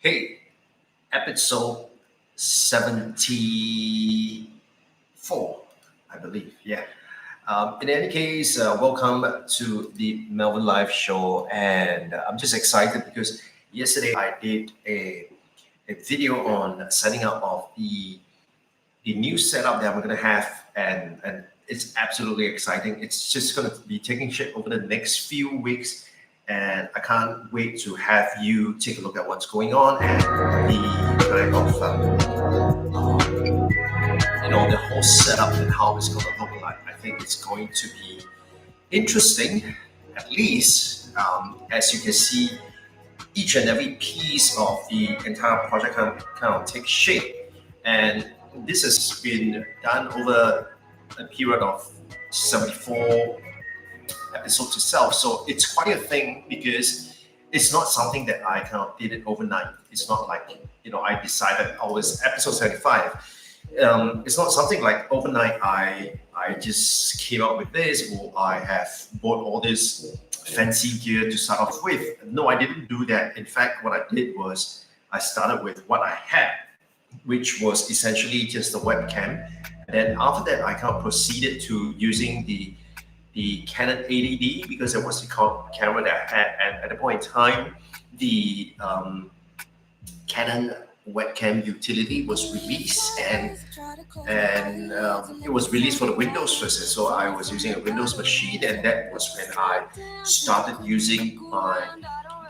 Hey, episode 74, I believe. Yeah. In any case, welcome to the Melbourne Live Show. And I'm just excited because yesterday I did a video on setting up of the new setup that we're going to have. And it's absolutely exciting. It's just going to be taking shape over the next few weeks. And I can't wait to have you take a look at what's going on and the kind of, the whole setup and how it's going to look like. I think it's going to be interesting, at least. As you can see, each and every piece of the entire project kind of takes shape. And this has been done over a period of 74 episodes itself. So it's quite a thing because it's not something that I kind of did it overnight. It's not like, I decided, it's episode 75. It's not something like overnight I just came up with this, or I have bought all this fancy gear to start off with. No, I didn't do that. In fact, what I did was I started with what I had, which was essentially just the webcam. And then after that, I kind of proceeded to using the Canon 80D because it was the camera that I had. And at the point in time, the Canon webcam utility was released, and it was released for the Windows first. So I was using a Windows machine, and that was when I started using my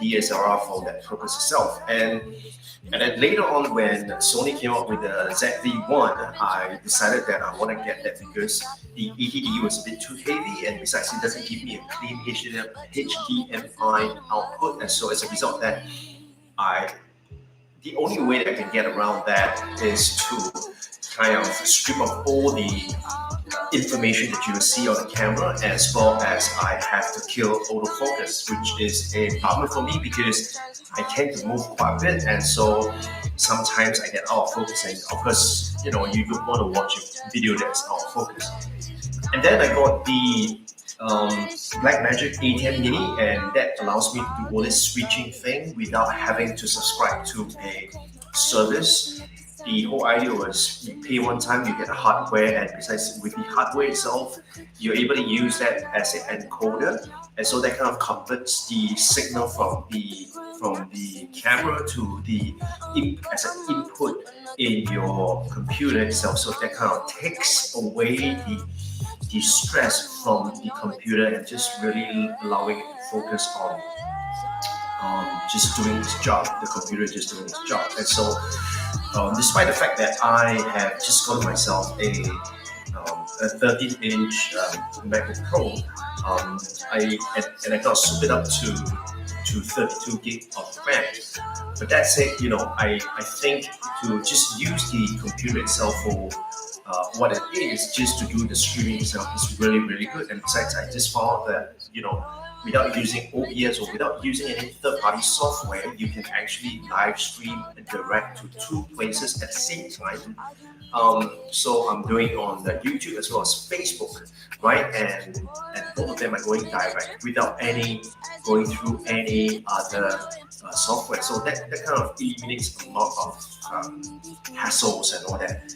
DSLR for that purpose itself. And then later on, when Sony came up with the ZV-1, I decided that I want to get that because the ETD was a bit too heavy, and besides it doesn't give me a clean HDMI output. And so as a result, that the only way that I can get around that is to kind of strip off all the information that you will see on the camera, as well as I have to kill autofocus, which is a problem for me because I tend to move quite a bit, and so sometimes I get out of focus. And of course, you don't want to watch a video that's out of focus. And then I got the Blackmagic A10 Mini, and that allows me to do all this switching thing without having to subscribe to a service. The whole idea was you pay one time, you get the hardware, and besides with the hardware itself, you're able to use that as an encoder, and so that kind of converts the signal from the camera to as an input in your computer itself. So that kind of takes away the stress from the computer and just really allowing it to focus on just doing its job. The computer is just doing its job. And so despite the fact that I have just got myself a 13-inch MacBook Pro, I got soup it up to 32 gig of RAM. But that said, I think to just use the computer itself for what it is, just to do the streaming itself is really, really good. And besides, I just found that, without using OBS or without using any third-party software, you can actually live stream and direct to two places at the same time. So I'm doing on the YouTube as well as Facebook, right? And both of them are going direct without going through any other software. So that kind of eliminates a lot of hassles and all that.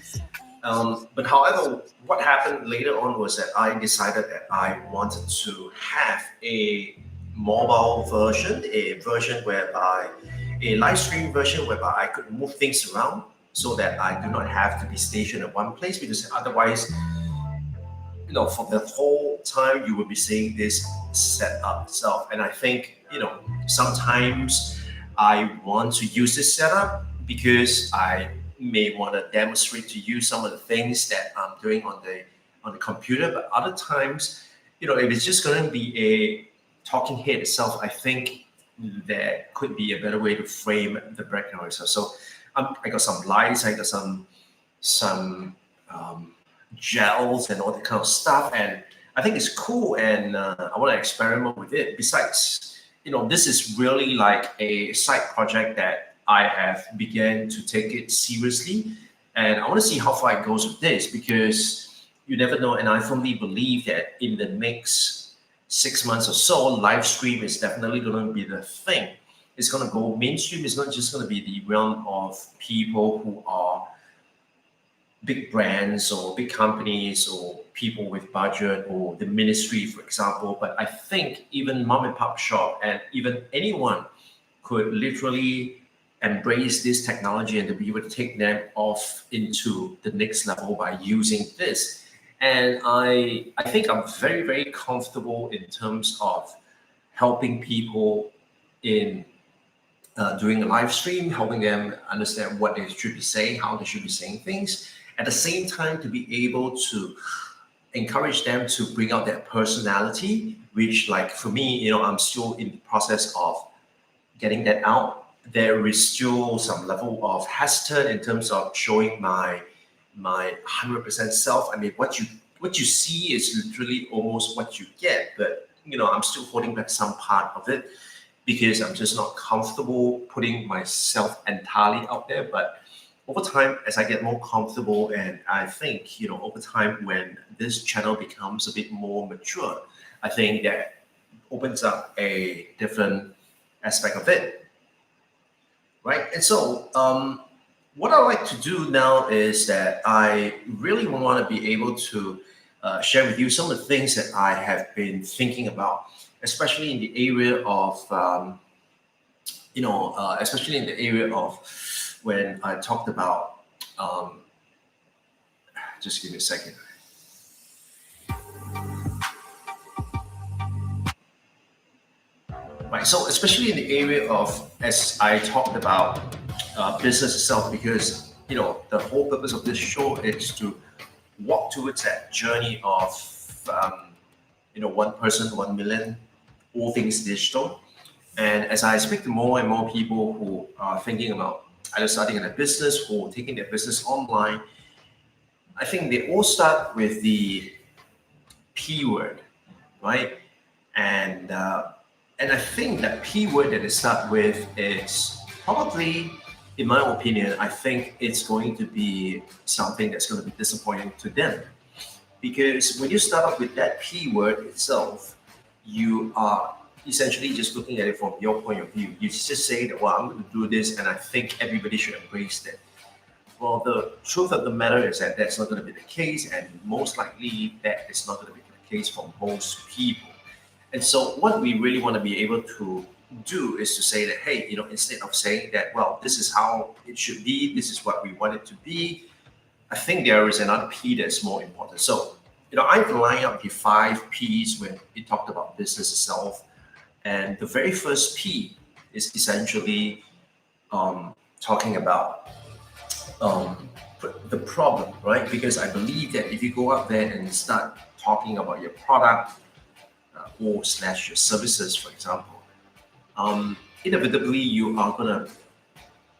But however, what happened later on was that I decided that I wanted to have a mobile version, a version whereby a live stream version whereby I could move things around so that I do not have to be stationed at one place, because otherwise, for the whole time you will be seeing this setup itself. And I think, sometimes I want to use this setup because I may want to demonstrate to you some of the things that I'm doing on the computer. But other times, if it's just going to be a talking head itself, I think there could be a better way to frame the background. So I got some lights, I got some gels and all that kind of stuff, and I think it's cool, and I want to experiment with it. Besides, this is really like a side project that I have began to take it seriously, and I want to see how far it goes with this, because you never know. And I firmly believe that in the next 6 months or so, live stream is definitely going to be the thing. It's going to go mainstream. It's not just going to be the realm of people who are big brands or big companies or people with budget or the ministry, for example. But I think even mom and pop shop and even anyone could literally embrace this technology and to be able to take them off into the next level by using this. And I think I'm very, very comfortable in terms of helping people in doing a live stream, helping them understand what they should be saying, how they should be saying things. At the same time, to be able to encourage them to bring out their personality, which, like for me, I'm still in the process of getting that out. There is still some level of hesitant in terms of showing my 100% self. I mean, what you see is literally almost what you get, but I'm still holding back some part of it because I'm just not comfortable putting myself entirely out there. But over time, as I get more comfortable, and I think, over time, when this channel becomes a bit more mature, I think that opens up a different aspect of it, right? And so, what I like to do now is that I really want to be able to share with you some of the things that I have been thinking about, especially in the area of, especially in the area of when I talked about, just give me a second. Right, so especially in the area of, as I talked about business itself, because, the whole purpose of this show is to walk towards that journey of, 1 person, 1 million, all things digital. And as I speak to more and more people who are thinking about either starting a business or taking their business online, I think they all start with the P word, right? And I think that P word that they start with is probably, in my opinion, I think it's going to be something that's going to be disappointing to them. Because when you start off with that P word itself, you are essentially just looking at it from your point of view. You just say that, well, I'm going to do this and I think everybody should embrace that. Well, the truth of the matter is that that's not going to be the case, and most likely that is not going to be the case for most people. And so what we really want to be able to do is to say that, hey, instead of saying that, well, this is how it should be, this is what we want it to be, I think there is another P that's more important. So, I've lined up the 5 Ps when we talked about business itself. And the very first P is essentially talking about the problem, right? Because I believe that if you go out there and start talking about your product or / your services, for example, inevitably you are going to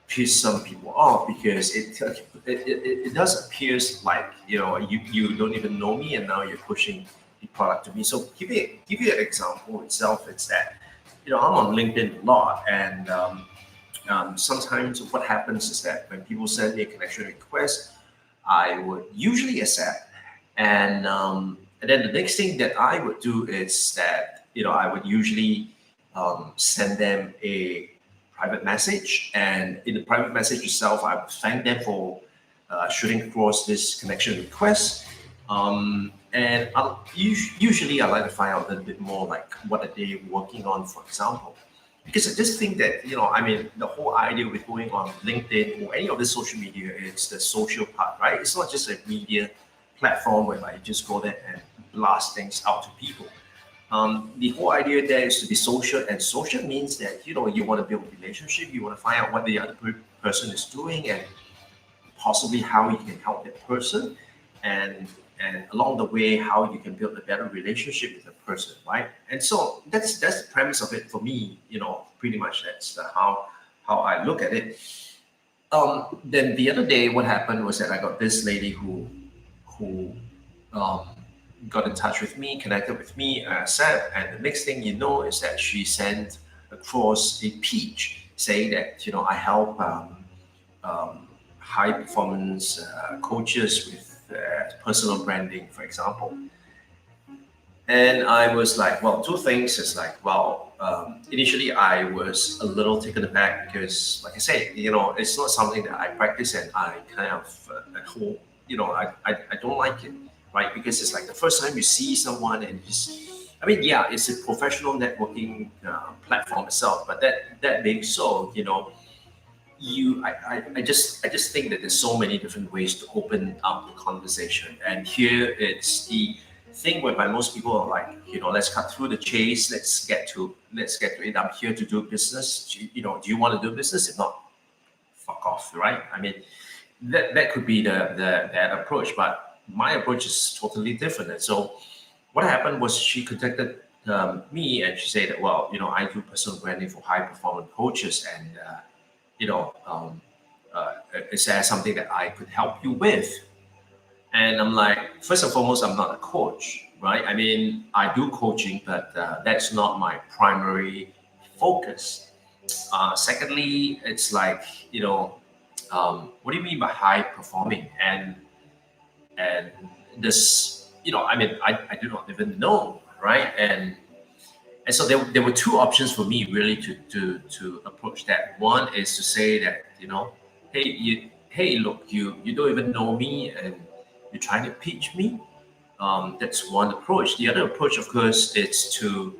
piss some people off, because it does appear like, you don't even know me and now you're pushing the product to me. So give you an example itself. It's that, I'm on LinkedIn a lot, and sometimes what happens is that when people send me a connection request, I would usually accept, and then the next thing that I would do is that, I would usually send them a private message, and in the private message itself, I would thank them for shooting across this connection request. And usually I like to find out a little bit more, like what are they working on, for example. Because I just think that, I mean, the whole idea with going on LinkedIn or any of the social media, it's the social part, right? It's not just a media platform whereby you just go there and blast things out to people. The whole idea there is to be social, and social means that, you want to build a relationship, you want to find out what the other person is doing, and possibly how you can help that person, and along the way how you can build a better relationship with the person, right? And so that's the premise of it for me. Pretty much that's how I look at it. Then the other day, what happened was that I got this lady who um, got in touch with me, connected with me, said, and the next thing you know is that she sent across a pitch saying that, I help um, high performance coaches with personal branding, for example. And I was like, well, two things. It's like, well, initially I was a little taken aback because, like I said, it's not something that I practice, and I kind of at home, I don't like it, right? Because it's like the first time you see someone and just, I mean, yeah, it's a professional networking platform itself, but that being so, I just think that there's so many different ways to open up the conversation, and here it's the thing whereby most people are like, let's cut through the chase, let's get to it. I'm here to do business. Do you want to do business? If not, fuck off, right? I mean, that could be that approach, but my approach is totally different. And so what happened was she contacted me, and she said that, well, I do personal branding for high performance coaches, and you know, um, is there something that I could help you with? And I'm like, first and foremost, I'm not a coach, right? I mean, I do coaching, but that's not my primary focus. Secondly, it's like, what do you mean by high performing? And this, I mean, I do not even know, right? And so there were two options for me really to approach that. One is to say that, hey, look, you don't even know me, and you're trying to pitch me. That's one approach. The other approach, of course, is to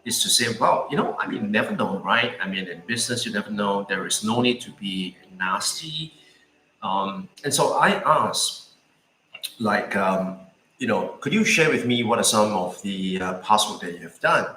say, well, I mean, you never know, right? I mean, in business, you never know. There is no need to be nasty. And so I asked, like, could you share with me what are some of the past work that you have done?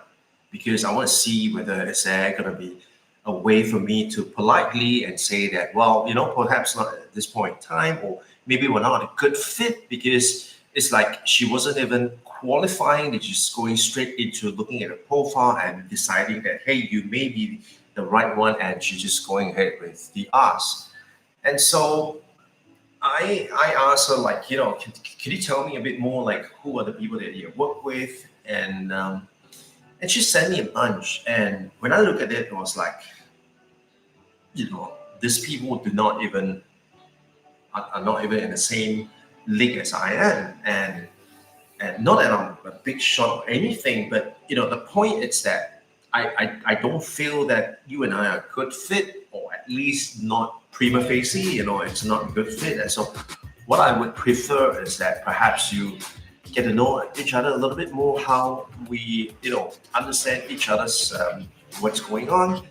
Because I want to see whether is there going to be a way for me to politely and say that, well, perhaps not at this point in time, or maybe we're not a good fit, because it's like she wasn't even qualifying, that she's going straight into looking at a profile and deciding that, hey, you may be the right one, and she's just going ahead with the ask. And so I asked her, like, can you tell me a bit more, like, who are the people that you work with? And she sent me a bunch. And when I look at it, it was like, these people are not even in the same league as I am. And not that I'm a big shot or anything, but the point is that I don't feel that you and I are a good fit, or at least not prima facie, it's not a good fit. And so what I would prefer is that perhaps you get to know each other a little bit more, how we, understand each other's what's going on.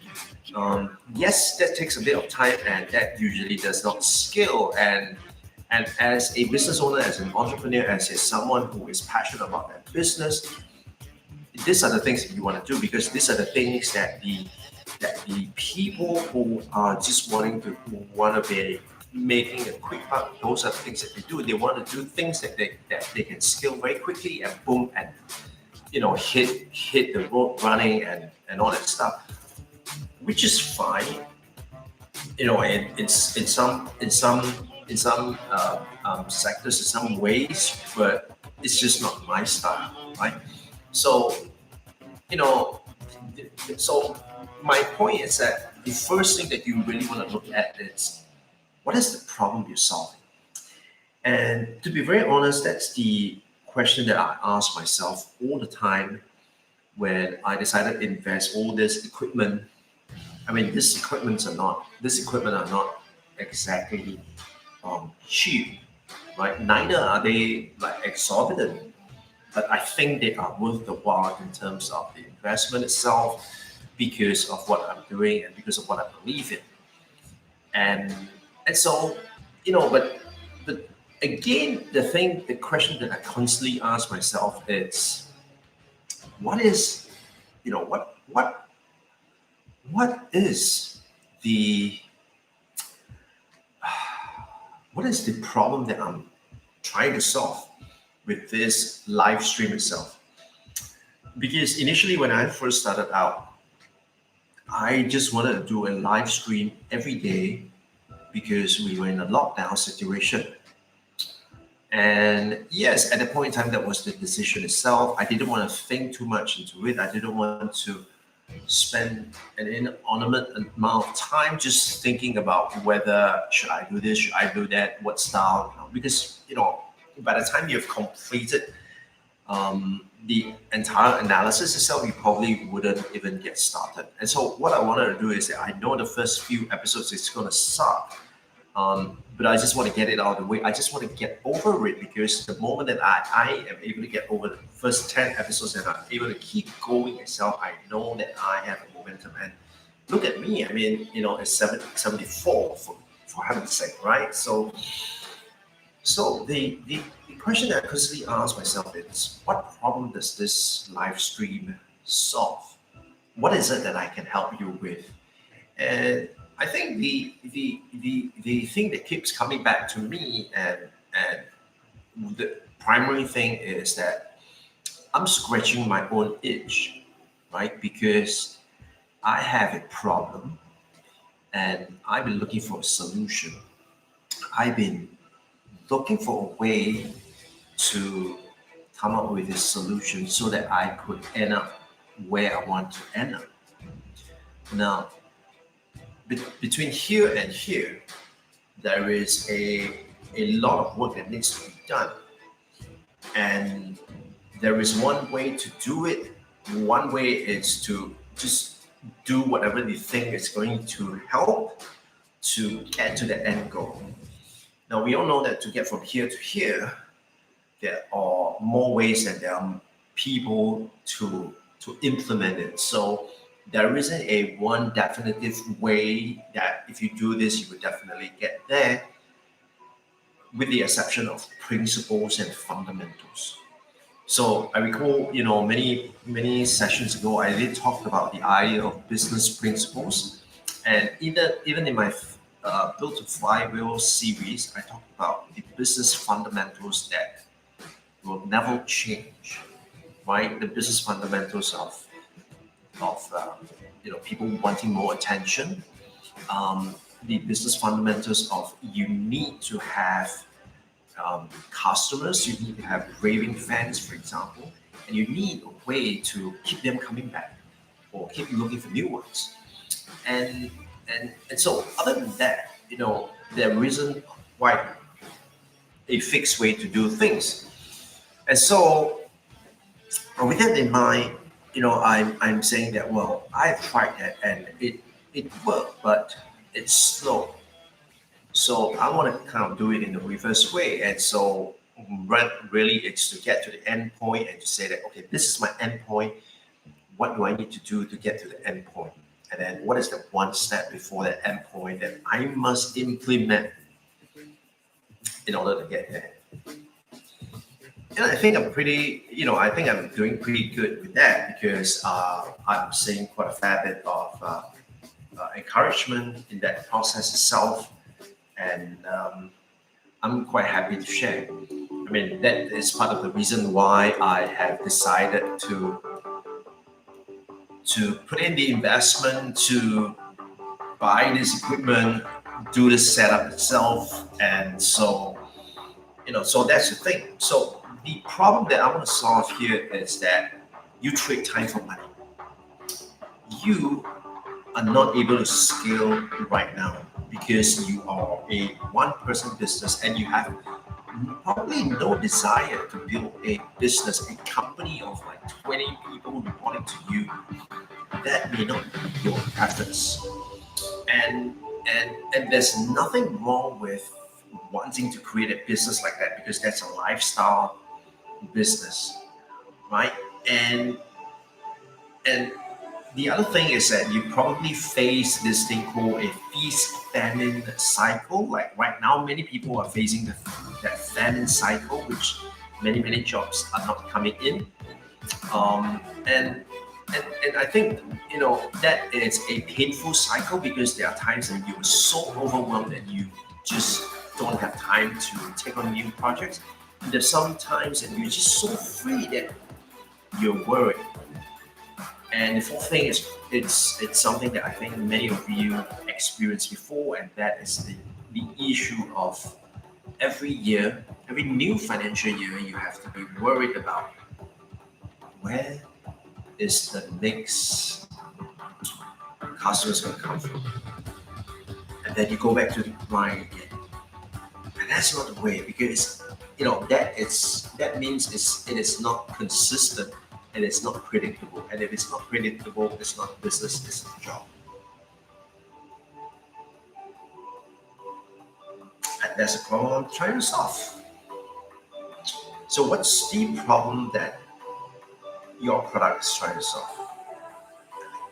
Yes, that takes a bit of time, and that usually does not scale. And as a business owner, as an entrepreneur, as someone who is passionate about that business, these are the things that you want to do, because these are the things that the people who are just who want to be making a quick buck, those are the things that they do. They want to do things that they can scale very quickly, and boom, and hit the road running, and all that stuff, which is fine. In some sectors, in some ways, but it's just not my style, right? So, you know, so my point is that the first thing that you really want to look at is, what is the problem you're solving? And to be very honest, that's the question that I ask myself all the time when I decided to invest all this equipment. I mean, these equipment are not exactly cheap, right? Neither are they like exorbitant, but I think they are worth the while in terms of the investment itself. because of what I'm doing and because of what I believe in. And and so, but again, the question that I constantly ask myself is, what is, what is the what is the problem that I'm trying to solve with this live stream itself? Because initially, when I first started out, I just wanted to do a live stream every day because we were in a lockdown situation. And yes, at that point in time, that was the decision itself. I didn't want to think too much into it. I didn't want to spend an inordinate amount of time just thinking about whether should I do this, should I do that, what style, because by the time you've completed the entire analysis itself, you probably wouldn't even get started. And so what I wanted to do is that I know the first few episodes is going to suck, but I just want to get it out of the way. I just want to get over it, because the moment that I am able to get over the first 10 episodes and I'm able to keep going itself, I know that I have a momentum. And look at me, I mean, it's 74 for heaven's sake, right? So the question that I constantly ask myself is, what problem does this live stream solve? What is it that I can help you with? And I think the thing that keeps coming back to me, and the primary thing is that I'm scratching my own itch, right? Because I have a problem and I've been looking for a solution. I've been looking for a way to come up with a solution so that I could end up where I want to end up. Now, between here and here, there is a lot of work that needs to be done. And there is one way to do it. One way is to just do whatever you think is going to help to get to the end goal. Now, we all know that to get from here to here, there are more ways than there are people to implement it. So there isn't a one definitive way that if you do this, you would definitely get there, with the exception of principles and fundamentals. So I recall, many sessions ago, I did talk about the idea of business principles, and even in my Build to Flywheel series, I talked about the business fundamentals that will never change, right? The business fundamentals of people wanting more attention, the business fundamentals of you need to have customers, you need to have raving fans, for example, and you need a way to keep them coming back or keep looking for new ones. And so other than that, there isn't quite a fixed way to do things. And so with that in mind, I'm saying that, well, I've tried that and it worked, but it's slow. So I want to kind of do it in the reverse way. And so really it's to get to the end point and to say that, okay, this is my end point. What do I need to do to get to the end point? And then what is the one step before the end point that I must implement in order to get there? And I think I think I'm doing pretty good with that, because I'm seeing quite a fair bit of encouragement in that process itself. And I'm quite happy to share. I mean, that is part of the reason why I have decided to put in the investment to buy this equipment, do the setup itself. And so, so that's the thing. So the problem that I want to solve here is that you trade time for money. You are not able to scale right now because you are a one-person business and you have probably no desire to build a business, a company of like 20 people reporting to you. That may not be your preference. And there's nothing wrong with wanting to create a business like that, because that's a lifestyle business, right? And The other thing is that you probably face this thing called a feast famine cycle. Like right now, many people are facing that famine cycle, which many jobs are not coming in. Um, and, and I think that is a painful cycle because there are times that you're so overwhelmed that you just don't have time to take on new projects. And there's some times that you're just so free that you're worried. And the fourth thing is it's something that I think many of you experienced before, and that is the issue of every year, every new financial year, you have to be worried about where is the next customers going to come from, and then you go back to the grind again. And that's not the way because that means it is not consistent and it's not predictable. And if it's not predictable, it's not business, it's a job. And that's a problem I'm trying to solve. So what's the problem that your product is trying to solve?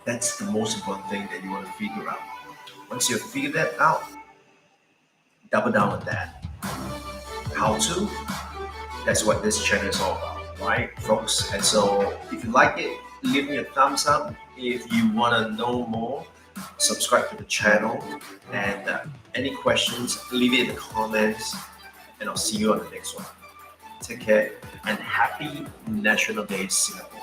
That's the most important thing that you want to figure out. Once you figure that out, double down on that. How to? That's what this channel is all about, right, folks? And so if you like it, leave me a thumbs up. If you want to know more, subscribe to the channel. And any questions, leave it in the comments. And I'll see you on the next one. Take care and happy National Day, Singapore.